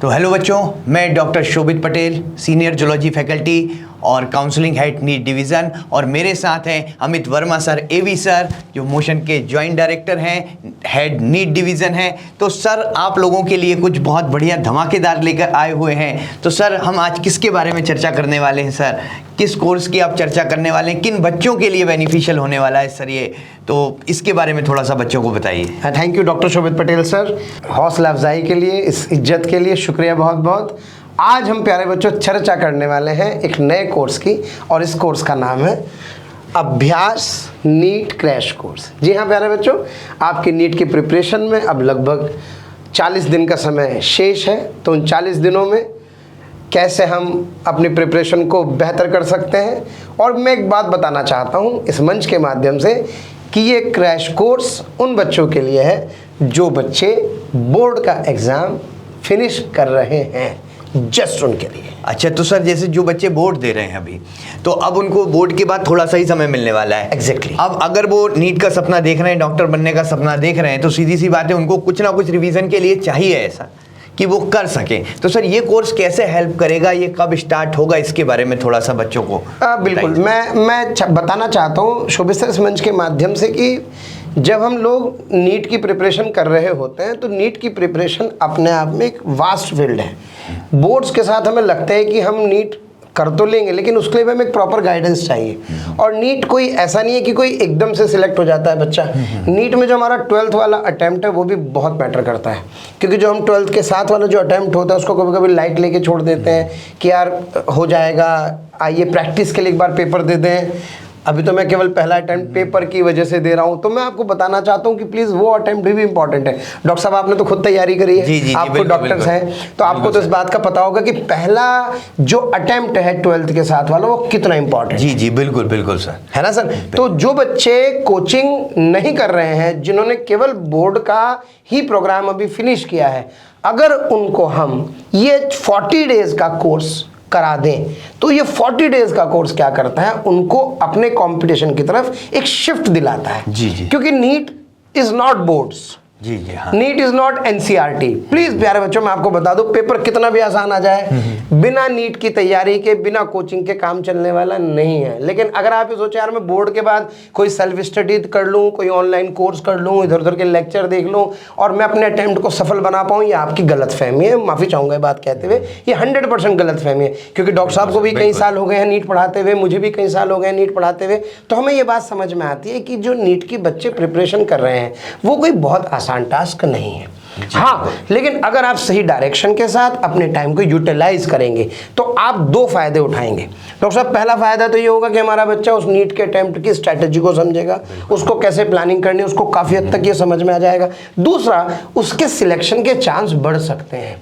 तो हेलो बच्चों, मैं डॉक्टर शोभित पटेल, सीनियर जूलॉजी फैकल्टी और काउंसलिंग हेड नीट डिवीज़न, और मेरे साथ हैं अमित वर्मा सर, एवी सर, जो मोशन के जॉइंट डायरेक्टर हैं, हेड नीट डिवीज़न हैं। तो सर, आप लोगों के लिए कुछ बहुत बढ़िया धमाकेदार लेकर आए हुए हैं। तो सर, हम आज किसके बारे में चर्चा करने वाले हैं सर? किस कोर्स की आप चर्चा करने वाले हैं? किन बच्चों के लिए बेनिफिशियल होने वाला है सर ये? तो इसके बारे में थोड़ा सा बच्चों को बताइए। Thank you doctor Shobhit Patel sir, हौसला अफजाई के लिए, इस इज्जत के लिए शुक्रिया बहुत बहुत। आज हम प्यारे बच्चों चर्चा करने वाले हैं एक नए कोर्स की, और इस कोर्स का नाम है अभ्यास नीट क्रैश कोर्स। जी हाँ प्यारे बच्चों, आपकी नीट की प्रिपरेशन में अब लगभग 40 दिन का समय शेष है। तो उन 40 दिनों में कैसे हम अपनी प्रिपरेशन को बेहतर कर सकते हैं। और मैं एक बात बताना चाहता हूँ इस मंच के माध्यम से कि ये क्रैश कोर्स उन बच्चों के लिए है जो बच्चे बोर्ड का एग्ज़ाम फिनिश कर रहे हैं, जस्ट उनके लिए। अच्छा, तो सर जैसे जो बच्चे बोर्ड दे रहे हैं अभी, तो अब उनको बोर्ड के बाद थोड़ा सा ही समय मिलने वाला है। एग्जैक्टली। अब अगर वो नीट का सपना देख रहे हैं, डॉक्टर बनने का सपना देख रहे हैं, तो सीधी सी बात है, उनको कुछ ना कुछ रिवीजन के लिए चाहिए ऐसा कि वो कर सकें। तो सर, ये कोर्स कैसे हेल्प करेगा, ये कब स्टार्ट होगा, इसके बारे में थोड़ा सा बच्चों को बिल्कुल मैं बताना चाहता हूँ शोभित सर इस मंच के माध्यम से कि जब हम लोग नीट की प्रिपरेशन कर रहे होते हैं तो नीट की प्रिपरेशन अपने आप में एक वास्ट फील्ड है। बोर्ड्स के साथ हमें लगता है कि हम नीट कर तो लेंगे, लेकिन उसके लिए हमें एक प्रॉपर गाइडेंस चाहिए। और नीट कोई ऐसा नहीं है कि कोई एकदम से सिलेक्ट हो जाता है बच्चा। नीट में जो हमारा 12th वाला अटैम्प्ट है वो भी बहुत मैटर करता है, क्योंकि जो हम 12th के साथ वाला जो अटैम्प्ट होता है उसको कभी कभी लाइट लेके छोड़ देते हैं कि यार हो जाएगा, आइए प्रैक्टिस के लिए एक बार पेपर दे दें। अभी तो मैं केवल पहला अटेम्प्ट पेपर की वजह से दे रहा हूं, तो मैं आपको बताना चाहता हूं कि प्लीज़ वो अटेम्प्ट भी इंपॉर्टेंट है। डॉक्टर साहब, आपने तो खुद तैयारी करी है, जी, आपको डॉक्टर्स हैं, तो आपको तो इस बात का पता होगा कि पहला जो अटेम्प्ट है 12th के साथ वाला वो कितना इंपॉर्टेंट है। जी, बिल्कुल बिल्कुल सर, है ना सर? तो जो बच्चे कोचिंग नहीं कर रहे हैं, जिन्होंने केवल बोर्ड का ही प्रोग्राम अभी फिनिश किया है, अगर उनको हम ये 40 डेज का कोर्स करा दें, तो ये 40 डेज का कोर्स क्या करता है, उनको अपने कंपटीशन की तरफ एक शिफ्ट दिलाता है। जी जी। क्योंकि नीट इज नॉट बोर्ड्स, जी जी, हाँ। NEET is not NCERT. Please प्यारे बच्चों, मैं आपको बता दूं, पेपर कितना भी आसान आ जाए, बिना नीट की तैयारी के, बिना कोचिंग के काम चलने वाला नहीं है। लेकिन अगर आप ये सोचे यार मैं बोर्ड के बाद कोई सेल्फ स्टडी कर लूं, कोई ऑनलाइन कोर्स कर लूं, इधर उधर के लेक्चर देख लूं और मैं अपने अटेम्प्ट को सफल बना पाऊं, ये आपकी गलतफहमी है। माफी चाहूंगा ये बात कहते हुए, ये 100% गलतफहमी है। क्योंकि डॉक्टर साहब को भी कई साल हो गए हैं नीट पढ़ाते हुए, मुझे भी कई साल हो गए हैं नीट पढ़ाते हुए, तो हमें ये बात समझ में आती है कि जो नीट की बच्चे प्रिपरेशन कर रहे हैं वो कोई बहुत आसान टास्क नहीं है। हाँ, लेकिन अगर आप सही डायरेक्शन के साथ अपने टाइम को यूटिलाइज करेंगे तो आप 2 फायदे उठाएंगे। डॉक्टर साहब, पहला फायदा तो ये होगा कि हमारा बच्चा उस नीट के अटेम्प्ट की स्ट्रैटेजी को समझेगा, उसको कैसे प्लानिंग करनी है उसको काफी हद तक ये समझ में आ जाएगा। दूसरा, उसके सिलेक्शन के चांस बढ़ सकते हैं।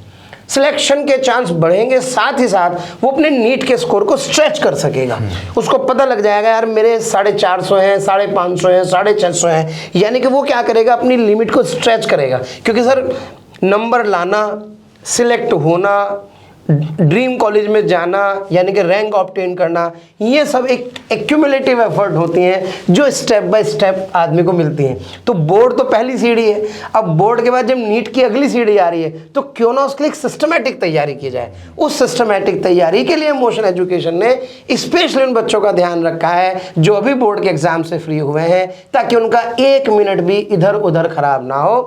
सिलेक्शन के चांस बढ़ेंगे, साथ ही साथ वो अपने नीट के स्कोर को स्ट्रेच कर सकेगा। उसको पता लग जाएगा यार मेरे 450 हैं, 550 हैं, 650 हैं, यानी कि वो क्या करेगा, अपनी लिमिट को स्ट्रेच करेगा। क्योंकि सर, नंबर लाना, सिलेक्ट होना, ड्रीम कॉलेज में जाना, यानी कि रैंक ऑब्टेन करना, ये सब एक एक्यूमुलेटिव एफर्ट होती हैं जो स्टेप बाय स्टेप आदमी को मिलती हैं। तो बोर्ड तो पहली सीढ़ी है। अब बोर्ड के बाद जब नीट की अगली सीढ़ी आ रही है, तो क्यों ना उसके लिए एक सिस्टमैटिक तैयारी की जाए। उस सिस्टमैटिक तैयारी के लिए मोशन एजुकेशन ने स्पेशली उन बच्चों का ध्यान रखा है जो अभी बोर्ड के एग्जाम से फ्री हुए हैं, ताकि उनका 1 मिनट भी इधर उधर खराब ना हो।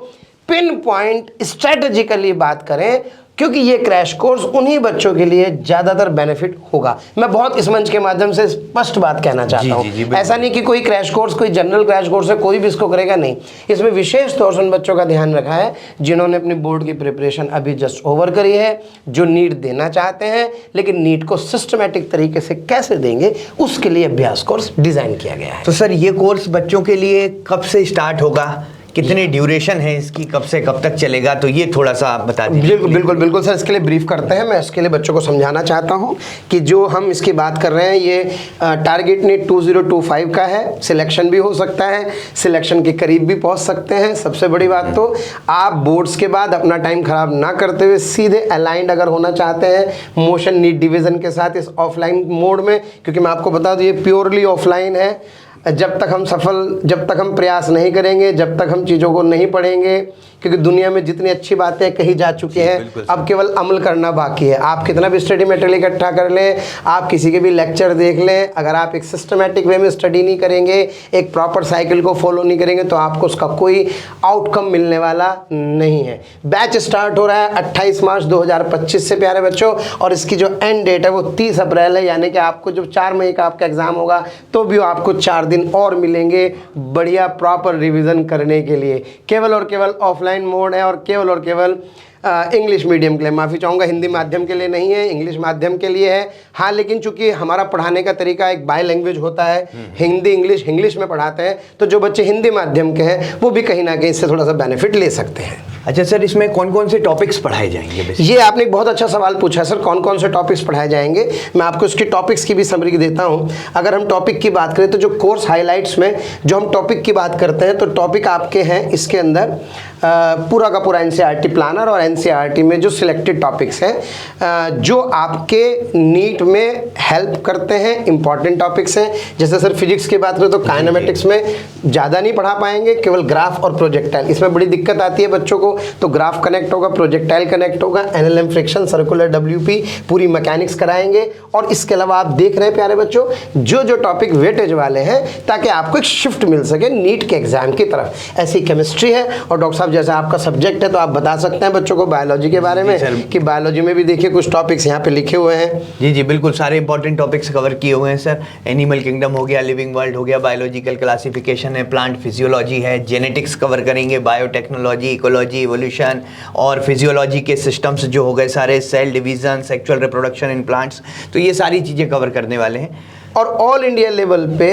पिन पॉइंट स्ट्रेटेजिकली बात करें, क्योंकि ये क्रैश कोर्स उन्हीं बच्चों के लिए ज़्यादातर बेनिफिट होगा। मैं बहुत इस मंच के माध्यम से स्पष्ट बात कहना चाहता हूँ। ऐसा नहीं कि कोई क्रैश कोर्स कोई जनरल क्रैश कोर्स है, कोई भी इसको करेगा, नहीं। इसमें विशेष तौर से उन बच्चों का ध्यान रखा है जिन्होंने अपनी बोर्ड की प्रिपरेशन अभी जस्ट ओवर करी है, जो नीट देना चाहते हैं, लेकिन नीट को सिस्टमेटिक तरीके से कैसे देंगे उसके लिए अभ्यास कोर्स डिज़ाइन किया गया है। तो सर, ये कोर्स बच्चों के लिए कब से स्टार्ट होगा, कितनी ड्यूरेशन है इसकी, कब से कब तक चलेगा, तो ये थोड़ा सा आप बता दीजिए। बिल्कुल बिल्कुल बिल्कुल सर, इसके लिए ब्रीफ करते हैं। मैं इसके लिए बच्चों को समझाना चाहता हूं कि जो हम इसकी बात कर रहे हैं ये टारगेट नीट 2025 का है। सिलेक्शन भी हो सकता है, सिलेक्शन के करीब भी पहुंच सकते हैं। सबसे बड़ी बात तो आप बोर्ड्स के बाद अपना टाइम खराब ना करते हुए सीधे अलाइंड अगर होना चाहते हैं मोशन नीट डिवीज़न के साथ इस ऑफलाइन मोड में, क्योंकि मैं आपको बता दूँ ये प्योरली ऑफलाइन है। जब तक हम प्रयास नहीं करेंगे, जब तक हम चीज़ों को नहीं पढ़ेंगे, क्योंकि दुनिया में जितनी अच्छी बातें कही जा चुकी हैं, अब केवल अमल करना बाकी है। आप कितना भी स्टडी मटेरियल इकट्ठा कर लें, आप किसी के भी लेक्चर देख लें, अगर आप एक सिस्टमेटिक वे में स्टडी नहीं करेंगे, एक प्रॉपर साइकिल को फॉलो नहीं करेंगे, तो आपको उसका कोई आउटकम मिलने वाला नहीं है। बैच स्टार्ट हो रहा है 28 मार्च 2025 से प्यारे बच्चों, और इसकी जो एंड डेट है वो 30 अप्रैल है, यानी कि आपको जब 4 मई का आपका एग्जाम होगा तो भी आपको 4 दिन और मिलेंगे बढ़िया प्रॉपर रिवीजन करने के लिए। केवल और केवल ऑफलाइन मोड है, और केवल इंग्लिश मीडियम के लिए, माफ़ी चाहूँगा हिंदी माध्यम के लिए नहीं है, इंग्लिश माध्यम के लिए है। हाँ, लेकिन चूंकि हमारा पढ़ाने का तरीका एक बाय लैंग्वेज होता है, हिंदी इंग्लिश में पढ़ाते हैं, तो जो बच्चे हिंदी माध्यम के हैं वो भी कहीं ना कहीं इससे थोड़ा सा बेनिफिट ले सकते हैं। अच्छा सर, इसमें कौन कौन से टॉपिक्स पढ़ाए जाएंगे? ये आपने एक बहुत अच्छा सवाल पूछा है सर, कौन कौन से टॉपिक्स पढ़ाए जाएंगे। मैं आपको इसकी टॉपिक्स की भी समरी देता हूँ। अगर हम टॉपिक की बात करें तो जो कोर्स हाइलाइट्स में जो हम टॉपिक की बात करते हैं, तो टॉपिक आपके हैं इसके अंदर पूरा का पूरा एनसीईआरटी प्लानर और एनसीईआरटी में जो सिलेक्टेड टॉपिक्स हैं जो आपके नीट में हेल्प करते हैं, इंपॉर्टेंट टॉपिक्स हैं। जैसे सर फिजिक्स की बात करें तो काइनेमेटिक्स में ज़्यादा नहीं पढ़ा पाएंगे, केवल ग्राफ और प्रोजेक्टाइल, इसमें बड़ी दिक्कत आती है बच्चों को। तो ग्राफ कनेक्ट होगा, प्रोजेक्टाइल कनेक्ट होगा, एनएलएम फ्रिक्शन, सर्कुलर डब्ल्यूपी, पूरी मैकेनिक्स कराएंगे। और इसके अलावा आप देख रहे हैं प्यारे बच्चों जो टॉपिक वेटेज वाले हैं, ताकि आपको एक शिफ्ट मिल सके नीट के एग्जाम की तरफ। ऐसी केमिस्ट्री है, और डॉक्टर साहब जैसा आपका सब्जेक्ट है तो आप बता सकते हैं बच्चों को बायोलॉजी के बारे में कि बायोलॉजी में भी देखिए कुछ टॉपिक्स यहाँ पे लिखे हुए हैं। जी जी बिल्कुल, सारे इंपॉर्टेंट टॉपिक्स कवर किए हुए हैं सर। एनिमल किंगडम हो गया, लिविंग वर्ल्ड हो गया, बायोलॉजिकल क्लासिफिकेशन है, प्लांट फिजियोलॉजी है, जेनेटिक्स कवर करेंगे, बायोटेक्नोलॉजी, इकोलॉजी, इवोल्यूशन और फिजियोलॉजी के सिस्टम्स जो हो गए सारे, cell division, sexual reproduction in plants, तो ये सारी चीज़ें कवर करने वाले हैं। और ऑल इंडिया लेवल पे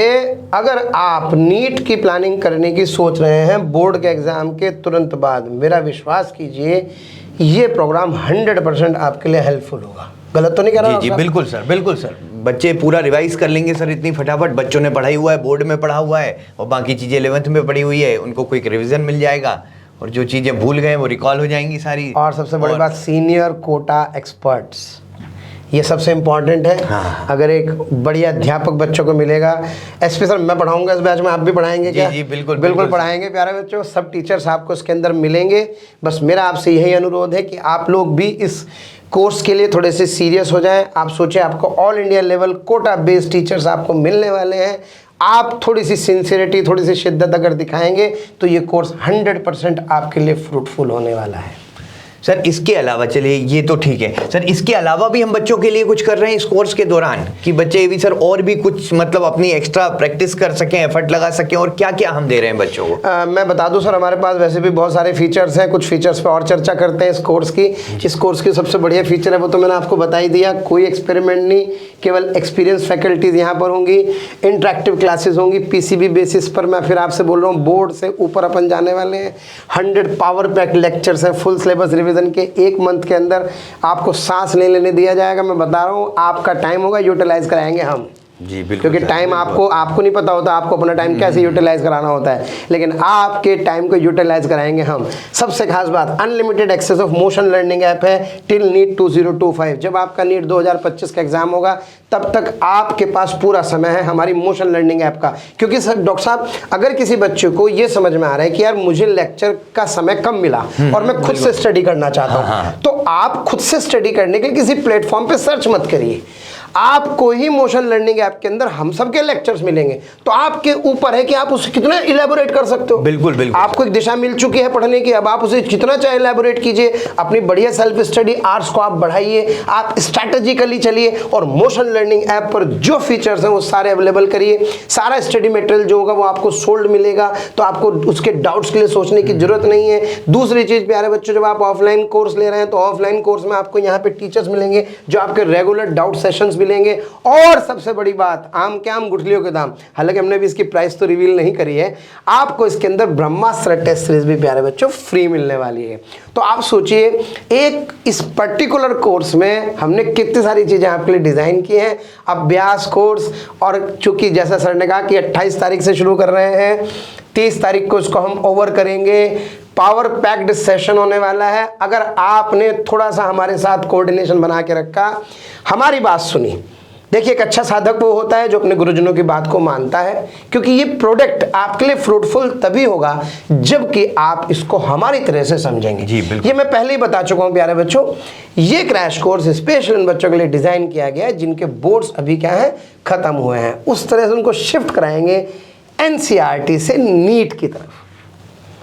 अगर आप नीट की प्लानिंग करने की सोच रहे हैं बोर्ड के एग्ज़ाम के तुरंत बाद, मेरा विश्वास कीजिए ये प्रोग्राम 100% आपके लिए हेल्पफुल होगा। गलत तो नहीं कह रहा? जी जी बिल्कुल सर, बिल्कुल सर। बच्चे पूरा रिवाइज कर लेंगे सर इतनी फटाफट, बच्चों ने पढ़ाई हुआ है, बोर्ड में पढ़ा हुआ है, और बाकी चीज़ें 11th में पढ़ी हुई है, उनको क्विक रिविजन मिल जाएगा, और जो चीज़ें भूल गए वो रिकॉल हो जाएंगी सारी। और सबसे बड़ी बात, सीनियर कोटा एक्सपर्ट्स, ये सबसे इम्पॉर्टेंट है। हाँ। अगर एक बढ़िया अध्यापक बच्चों को मिलेगा, स्पेशल मैं पढ़ाऊंगा इस बैच में, आप भी पढ़ाएंगे क्या? जी बिल्कुल बिल्कुल पढ़ाएंगे प्यारे बच्चों, सब टीचर्स आपको इसके अंदर मिलेंगे। बस मेरा आपसे यही अनुरोध है कि आप लोग भी इस कोर्स के लिए थोड़े से सीरियस हो जाएं। आप सोचें आपको all India level Kota based teachers आपको मिलने वाले हैं। आप थोड़ी सी सिंसियरिटी, थोड़ी सी शिद्दत अगर दिखाएंगे तो ये कोर्स 100% आपके लिए फ्रूटफुल होने वाला है। सर इसके अलावा, चलिए ये तो ठीक है सर, इसके अलावा भी हम बच्चों के लिए कुछ कर रहे हैं इस कोर्स के दौरान, कि बच्चे भी सर और भी कुछ मतलब अपनी एक्स्ट्रा प्रैक्टिस कर सकें, एफर्ट लगा सकें, और क्या क्या हम दे रहे हैं बच्चों को? मैं बता दूं सर, हमारे पास वैसे भी बहुत सारे फीचर्स हैं, कुछ फीचर्स पे और चर्चा करते हैं इस कोर्स की। इस कोर्स की सबसे बढ़िया फीचर है वो तो मैंने आपको बता ही दिया, कोई एक्सपेरिमेंट नहीं, केवल एक्सपीरियंस फैकल्टीज यहाँ पर होंगी, इंटरेक्टिव क्लासेस होंगी पीसीबी बेसिस पर। मैं फिर आपसे बोल रहा हूँ बोर्ड से ऊपर अपन जाने वाले हैं। 100 पावर पैक लेक्चर्स हैं, फुल सिलेबस रिविजन के 1 मंथ के अंदर आपको सांस नहीं लेने दिया जाएगा। मैं बता रहा हूँ, आपका टाइम होगा यूटिलाइज कराएंगे हम। जी बिल्कुल, क्योंकि टाइम आपको नहीं पता होता आपको अपना टाइम कैसे यूटिलाइज कराना होता है, लेकिन आपके टाइम को यूटिलाइज कराएंगे हम। सबसे खास बात, unlimited access of motion learning app है टिल नीट 2025। जब आपका नीट 2025 का एग्जाम होगा तब तक आपके पास पूरा समय है हमारी मोशन लर्निंग ऐप का। क्योंकि सर डॉक्टर साहब, अगर किसी बच्चे को ये समझ में आ रहा है कि यार मुझे लेक्चर का समय कम मिला और मैं खुद से स्टडी करना चाहता हूँ, तो आप खुद से स्टडी करने के लिए किसी प्लेटफॉर्म पे सर्च मत करिए, आपको ही मोशन लर्निंग ऐप के अंदर हम सब के लेक्चर्स मिलेंगे। तो आपके ऊपर है कि आप उसे कितना इलेबोरेट कर सकते हो। बिल्कुल बिल्कुल, आपको एक दिशा मिल चुकी है पढ़ने की, अब आप उसे जितना चाहे इलेबोरेट कीजिए, अपनी बढ़िया सेल्फ स्टडी आर्ट्स को आप बढ़ाइए, आप स्ट्रैटेजिकली चलिए, और मोशन लर्निंग ऐप पर जो फीचर्स हैं वो सारे अवेलेबल करिए। सारा स्टडी मटेरियल जो होगा वो आपको सोल्ड मिलेगा, तो आपको उसके डाउट्स के लिए सोचने की जरूरत नहीं है। दूसरी चीज प्यारे बच्चों, जब आप ऑफलाइन कोर्स ले रहे हैं तो ऑफलाइन कोर्स में आपको यहाँ पे टीचर्स मिलेंगे जो आपके रेगुलर डाउट सेशंस मिलेंगे। और सबसे बड़ी बात, आम के आम गुठलियों के दाम, हालांकि हमने भी इसकी प्राइस तो रिवील नहीं करी है, आपको इसके अंदर ब्रह्मास्त्र टेस्ट सीरीज भी प्यारे बच्चों फ्री मिलने वाली है। तो आप सोचिए, एक इस पर्टिकुलर कोर्स में हमने कितनी सारी चीजें आपके लिए डिजाइन की हैं। अभ्यास कोर्स, और चूंकि जैसा सर ने कहा कि 28 तारीख से शुरू कर रहे हैं, 30 तारीख को इसको हम ओवर करेंगे। पावर पैक्ड सेशन होने वाला है। अगर आपने थोड़ा सा हमारे साथ कोऑर्डिनेशन बना के रखा, हमारी बात सुनी, देखिए, एक अच्छा साधक वो होता है जो अपने गुरुजनों की बात को मानता है, क्योंकि ये प्रोडक्ट आपके लिए फ्रूटफुल तभी होगा जबकि आप इसको हमारी तरह से समझेंगे। जी बिल्कुल। ये मैं पहले ही बता चुका हूं प्यारे बच्चों, ये क्रैश कोर्स स्पेशल उन बच्चों के लिए डिजाइन किया गया है जिनके बोर्ड्स अभी क्या है, खत्म हुए हैं। उस तरह से उनको शिफ्ट कराएंगे एनसीईआरटी से नीट की तरफ।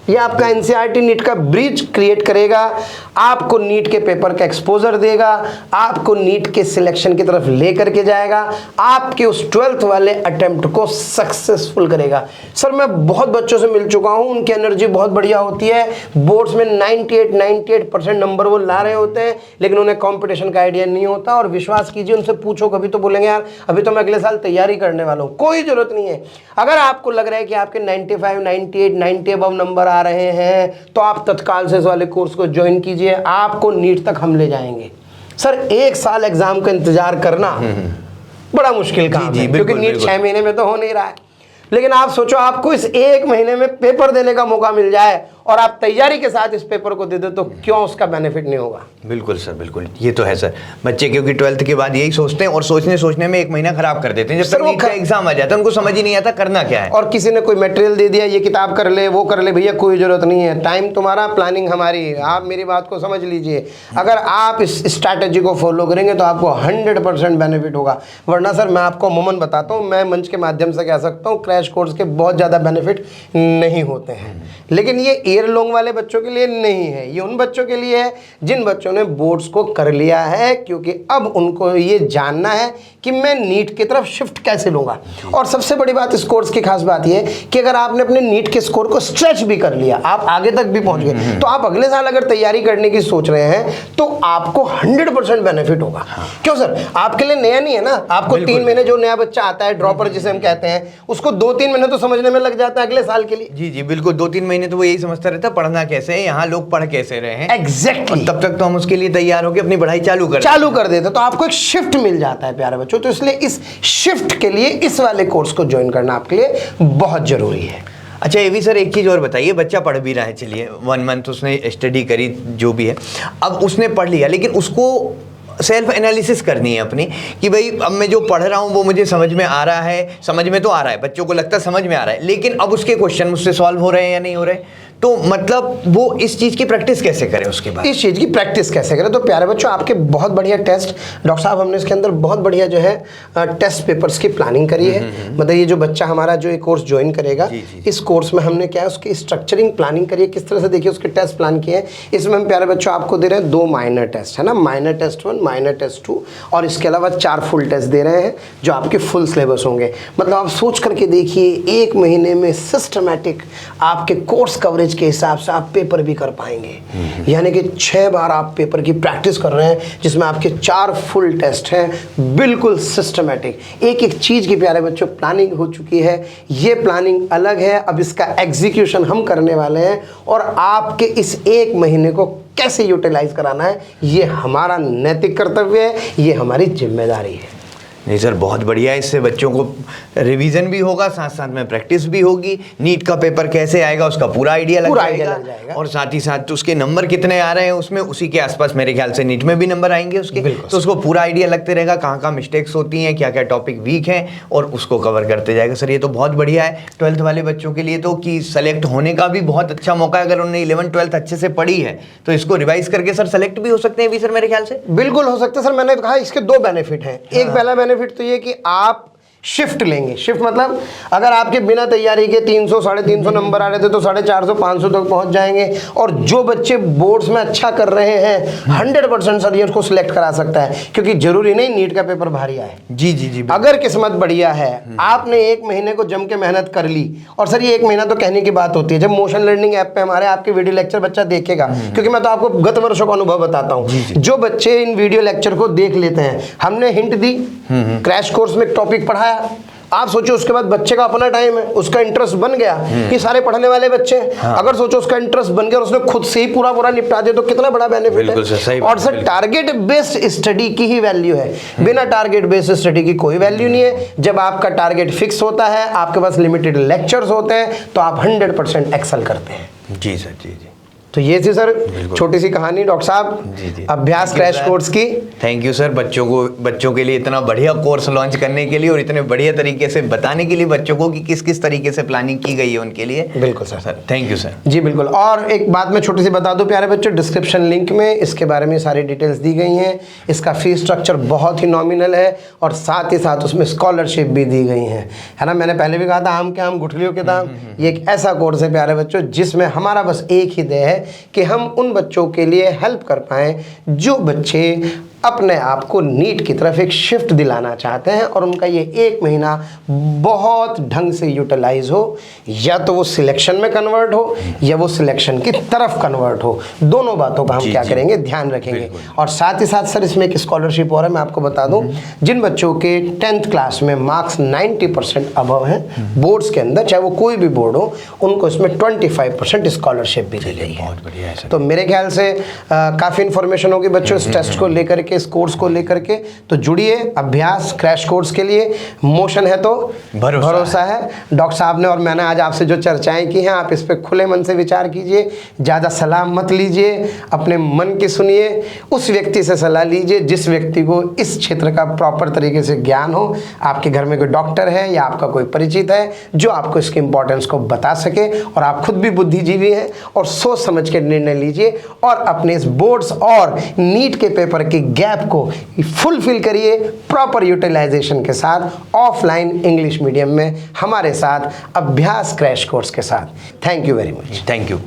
ये आपका एनसीईआरटी नीट का ब्रिज क्रिएट करेगा, आपको नीट के पेपर का एक्सपोजर देगा, आपको नीट के सिलेक्शन की तरफ लेकर के जाएगा, आपके उस 12th वाले अटेम्प्ट को सक्सेसफुल करेगा। सर मैं बहुत बच्चों से मिल चुका हूं, उनकी एनर्जी बहुत बढ़िया होती है, बोर्ड्स में 98% नंबर वो ला रहे होते हैं, लेकिन उन्हें कंपटीशन का आइडिया नहीं होता। और विश्वास कीजिए, उनसे पूछो कभी तो बोलेंगे यार अभी तो मैं अगले साल तैयारी करने वाला हूँ। कोई जरूरत नहीं है। अगर आपको लग रहा है कि आपके 95, 98, 90 अबव नंबर आ रहे हैं तो आप तत्काल से इस वाले कोर्स को ज्वाइन कीजिए, आपको नीट तक हम ले जाएंगे। सर 1 साल एग्जाम का इंतजार करना बड़ा मुश्किल काम है, क्योंकि नीट 6 महीने में तो हो नहीं रहा है। लेकिन आप सोचो आपको इस 1 महीने में पेपर देने का मौका मिल जाए और आप तैयारी के साथ इस पेपर को दे दो तो क्यों उसका बेनिफिट नहीं होगा। बिल्कुल सर, बिल्कुल ये तो है सर। बच्चे क्योंकि 12th के बाद यही सोचते हैं और सोचने में 1 महीना खराब कर देते हैं। जब तक नीट का एग्जाम आ जाता है उनको समझ ही नहीं आता करना क्या है। और किसी ने कोई मटेरियल दे दिया, ये किताब कर ले वो कर ले, भैया कोई जरूरत नहीं है। टाइम तुम्हारा, प्लानिंग हमारी। आप मेरी बात को समझ लीजिए, अगर आप इस स्ट्रैटेजी को फॉलो करेंगे तो आपको 100% बेनिफिट होगा। वरना सर मैं आपको अमूमन बताता हूँ, मैं मंच के माध्यम से कह सकता हूँ क्रैश कोर्स के बहुत ज़्यादा बेनिफिट नहीं होते हैं। लेकिन ये ईयर लॉन्ग वाले बच्चों के लिए नहीं है, ये उन बच्चों के लिए है जिन बच्चों ने बोर्ड्स को कर लिया है, क्योंकि अब उनको ये जानना है कि मैं नीट की तरफ शिफ्ट कैसे लूँगा। और सबसे बड़ी बात इस कोर्स की खास बात ये कि अगर आपने अपने नीट के स्कोर को स्ट्रेच भी कर लिया, आप आगे तक भी पहुँच गए, तो आप अगले साल अगर तैयारी करने की सोच रहे हैं तो आपको 100% बेनिफिट होगा। क्यों सर, आपके लिए नया नहीं है ना। आपको 3 महीने जो नया बच्चा आता है, ड्रॉपर जिसे हम कहते हैं, उसको 2-3 महीने तो समझने में लग जाता है अगले साल के लिए। जी जी बिल्कुल, 2-3 महीने तो वो यही समझता रहता है पढ़ना कैसे है, यहाँ लोग पढ़ कैसे रहे हैं। एग्जैक्टली। तब तक तो हम उसके लिए तैयार होकर अपनी पढ़ाई चालू कर देते, तो आपको एक शिफ्ट मिल जाता है प्यारे बच्चों। तो इसलिए इस शिफ्ट के लिए इस वाले कोर्स को ज्वाइन करना आपके लिए बहुत जरूरी है। अच्छा ये भी सर एक चीज़ और बताइए, बच्चा पढ़ भी रहा है, चलिए 1 मंथ उसने स्टडी करी जो भी है, अब उसने पढ़ लिया, लेकिन उसको सेल्फ एनालिसिस करनी है अपनी कि भाई अब मैं जो पढ़ रहा हूँ वो मुझे समझ में आ रहा है, समझ में तो आ रहा है, बच्चों को लगता है समझ में आ रहा है, लेकिन अब उसके क्वेश्चन मुझसे सॉल्व हो रहे हैं या नहीं हो रहे। तो मतलब वो इस चीज़ की प्रैक्टिस कैसे करे, उसके बाद इस चीज़ की प्रैक्टिस कैसे करें। तो प्यारे बच्चों, आपके बहुत बढ़िया टेस्ट, डॉक्टर साहब हमने इसके अंदर बहुत बढ़िया जो है टेस्ट पेपर्स की प्लानिंग करी है। मतलब ये जो बच्चा हमारा जो ये कोर्स ज्वाइन करेगा, इस कोर्स में हमने क्या है उसकी स्ट्रक्चरिंग प्लानिंग करी है, किस तरह से देखिए उसके टेस्ट प्लान किए हैं। इसमें हम प्यारे बच्चों आपको दे रहे हैं 2 माइनर टेस्ट, है ना, माइनर टेस्ट 1, माइनर टेस्ट 2, और इसके अलावा 4 फुल टेस्ट दे रहे हैं जो आपके फुल सिलेबस होंगे। मतलब आप सोच करके देखिए 1 महीने में सिस्टमैटिक आपके कोर्स कवरेज के हिसाब से आप पेपर भी कर पाएंगे। यानी कि 6 बार आप पेपर की प्रैक्टिस कर रहे हैं, जिसमें आपके 4 फुल टेस्ट हैं, बिल्कुल सिस्टमैटिक। एक एक चीज़ की प्यारे बच्चों प्लानिंग हो चुकी है। ये प्लानिंग अलग है, अब इसका एग्जीक्यूशन हम करने वाले हैं, और आपके इस 1 महीने को कैसे यूटिलाइज कराना है ये हमारा नैतिक कर्तव्य है, ये हमारी जिम्मेदारी है। नहीं सर बहुत बढ़िया है, इससे बच्चों को रिवीजन भी होगा, साथ साथ में प्रैक्टिस भी होगी, नीट का पेपर कैसे आएगा उसका पूरा आइडिया लग जाएगा, और साथ ही साथ उसके नंबर कितने आ रहे हैं उसमें, उसी के आसपास मेरे ख्याल से नीट में भी नंबर आएंगे उसके, तो उसको पूरा आइडिया लगते रहेगा कहाँ कहाँ मिस्टेक्स होती हैं, क्या क्या टॉपिक वीक हैं, और उसको कवर करते जाएगा। सर ये तो बहुत बढ़िया है 12th वाले बच्चों के लिए तो, कि सेलेक्ट होने का भी बहुत अच्छा मौका है। अगर उन्होंने 11th 12th अच्छे से पढ़ी है तो इसको रिवाइज करके सर सेलेक्ट भी हो सकते हैं भी सर, मेरे ख्याल से बिल्कुल हो सकते हैं सर। मैंने कहा इसके 2 बेनिफिट हैं। एक पहला बेनिफिट तो ये कि आप शिफ्ट लेंगे। शिफ्ट मतलब अगर आपके बिना तैयारी के 300 350 नंबर आ रहे थे तो 450 500 तक पहुंच जाएंगे। और जो बच्चे बोर्ड्स में अच्छा कर रहे हैं 100% सर ये उसको सिलेक्ट करा सकता है, क्योंकि जरूरी नहीं नीट का पेपर भारी आए। जी जी जी, अगर किस्मत बढ़िया है, आपने 1 महीने को जम के मेहनत कर ली, और सर ये 1 महीना तो कहने की बात होती है। जब मोशन लर्निंग ऐप पे हमारे आपके वीडियो लेक्चर बच्चा देखेगा, क्योंकि मैं तो आपको गत वर्षों का अनुभव बताता हूँ, जो बच्चे इन वीडियो लेक्चर को देख लेते हैं, हमने हिंट दी, क्रैश कोर्स में टॉपिक पढ़ाया, आप सोचो उसके बाद बच्चे का अपना टाइम है, उसका इंटरेस्ट बन गया। ये सारे पढ़ने वाले बच्चे हैं, अगर सोचो उसका इंटरेस्ट बन गया और उसने खुद से ही पूरा निपटा दिया तो कितना बड़ा बेनिफिट है। और सर टारगेट बेस्ड स्टडी की ही वैल्यू है, बिना टारगेट बेस्ड स्टडी की कोई वैल्यू नहीं है। जब आपका टारगेट फिक्स होता है, आपके पास लिमिटेड लेक्चर्स होते हैं, तो आप 100% एक्सेल करते हैं। जी सर, जी जी। तो ये थी सर छोटी सी कहानी डॉक्टर साहब जी। अभ्यास Thank you, crash sir. Course की। थैंक यू सर, बच्चों के लिए इतना बढ़िया कोर्स लॉन्च करने के लिए और इतने बढ़िया तरीके से बताने के लिए बच्चों को कि किस किस तरीके से प्लानिंग की गई है उनके लिए। बिल्कुल सर। Thank you sir. जी बिल्कुल। और एक बात मैं छोटी सी बता दूं प्यारे बच्चों, डिस्क्रिप्शन लिंक में इसके बारे में सारी डिटेल्स दी गई हैं। इसका फीस स्ट्रक्चर बहुत ही नॉमिनल है और साथ ही साथ उसमें स्कॉलरशिप भी दी गई है ना। मैंने पहले भी कहा था आम के आम गुठलियों के दाम। ये एक ऐसा कोर्स है प्यारे बच्चों जिसमें हमारा बस एक ही ध्येय है कि हम उन बच्चों के लिए हेल्प कर पाएँ जो बच्चे अपने आप को नीट की तरफ एक शिफ्ट दिलाना चाहते हैं और उनका ये 1 महीना बहुत ढंग से यूटिलाइज हो, या तो वो सिलेक्शन में कन्वर्ट हो या वो सिलेक्शन की तरफ कन्वर्ट हो। दोनों बातों का हम क्या करेंगे, ध्यान रखेंगे। और साथ ही साथ सर इसमें एक स्कॉलरशिप और है, मैं आपको बता दूं, जिन बच्चों के 10th क्लास में मार्क्स 90% अबव हैं बोर्ड्स के अंदर, चाहे वो कोई भी बोर्ड हो, उनको इसमें 25% स्कॉलरशिप भी दी गई है। बहुत बढ़िया है। तो मेरे ख्याल से काफ़ी इन्फॉर्मेशन होगी बच्चों इस टेस्ट को लेकर के, इस कोर्स को लेकर के। तो जुड़िए अभ्यास क्रैश कोर्स के लिए। मोशन है तो भरोसा है। डॉक्टर साहब ने और मैंने आज आपसे जो चर्चाएं की हैं, आप इस पर खुले मन से विचार कीजिए, ज़्यादा सलाह मत लीजिए, अपने मन की सुनिए, उस व्यक्ति से सलाह लीजिए जिस व्यक्ति को इस क्षेत्र का प्रॉपर तरीके से ज्ञान हो। आपके घर में कोई डॉक्टर है या आपका कोई परिचित है जो आपको इसकी इंपॉर्टेंस को बता सके, और आप खुद भी बुद्धिजीवी हैं और सोच समझ के निर्णय लीजिए और अपने इस बोर्ड्स और नीट के पेपर की गैप को फुलफिल करिए प्रॉपर यूटिलाइजेशन के साथ, ऑफलाइन इंग्लिश मीडियम में हमारे साथ अभ्यास क्रैश कोर्स के साथ। Thank you very much. Thank you.